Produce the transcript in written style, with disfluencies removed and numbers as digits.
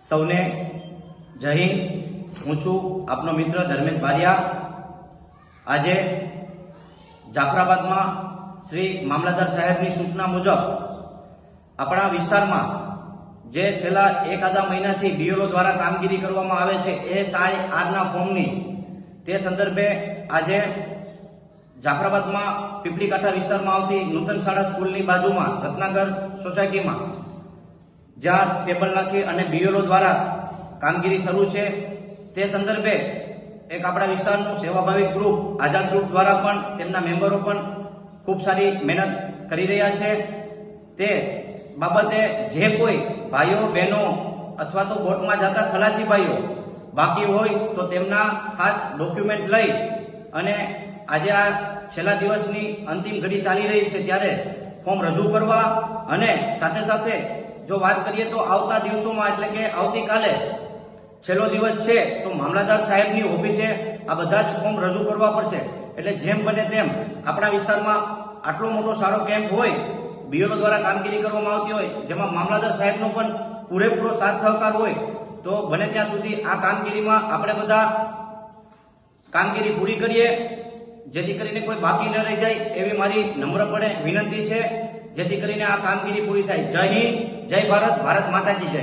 સૌને જય હિન્દ। હું છું આપનો મિત્ર ધર્મેશ બારિયા। આજે જાફરાબાદમાં શ્રી મામલતદાર સાહેબની સૂચના મુજબ આપણા વિસ્તારમાં જે છેલ્લા એકાદા મહિનાથી બીએલઓ દ્વારા કામગીરી કરવામાં આવે છે SIRના ફોર્મની, તે સંદર્ભે આજે જાફરાબાદમાં પીપળીકાંઠા વિસ્તારમાં આવતી નૂતન શાળા સ્કૂલની બાજુમાં રત્નાગર સોસાયટીમાં જ્યાં ટેબલ નાખી અને બીએલઓ દ્વારા કામગીરી શરૂ છે, તે સંદર્ભે એક આપણા વિસ્તારનું સેવાભાવી ગ્રુપ આઝાદ ગ્રુપ દ્વારા પણ તેમના મેમ્બરો પણ ખૂબ સારી મહેનત કરી રહ્યા છે। તે બાબતે જે કોઈ ભાઈઓ બહેનો અથવા તો બોટમાં જતા ખલાસી ભાઈઓ બાકી હોય તો તેમના ખાસ ડોક્યુમેન્ટ લઈ અને આજે આ છેલ્લા દિવસની અંતિમ ઘડી ચાલી રહી છે ત્યારે ફોર્મ રજૂ કરવા, અને સાથે સાથે જો વાત કરીએ તો આવતા દિવસોમાં એટલે કે આવતીકાલે છેલ્લો દિવસ છે તો મામલતદાર સાહેબની ઓફિસે આ બધા જ ફોર્મ રજૂ કરવા પડશે। એટલે જેમ બને તેમ આપણા વિસ્તારમાં આટલો મોટો સારો કેમ્પ હોય, બીએલઓ દ્વારા કામગીરી કરવામાં આવતી હોય, જેમાં મામલતદાર સાહેબનો પણ પૂરેપૂરો સાથ સહકાર હોય, તો બને ત્યાં સુધી આ કામગીરીમાં આપણે બધા કામગીરી પૂરી કરીએ, જેથી કરીને કોઈ બાકી ન રહી જાય એવી મારી નમ્રપણે વિનંતી છે, જેથી કરીને આ કામગીરી પૂરી થાય। જય હિન્દ, જય ભારત, ભારત માતા કી જય।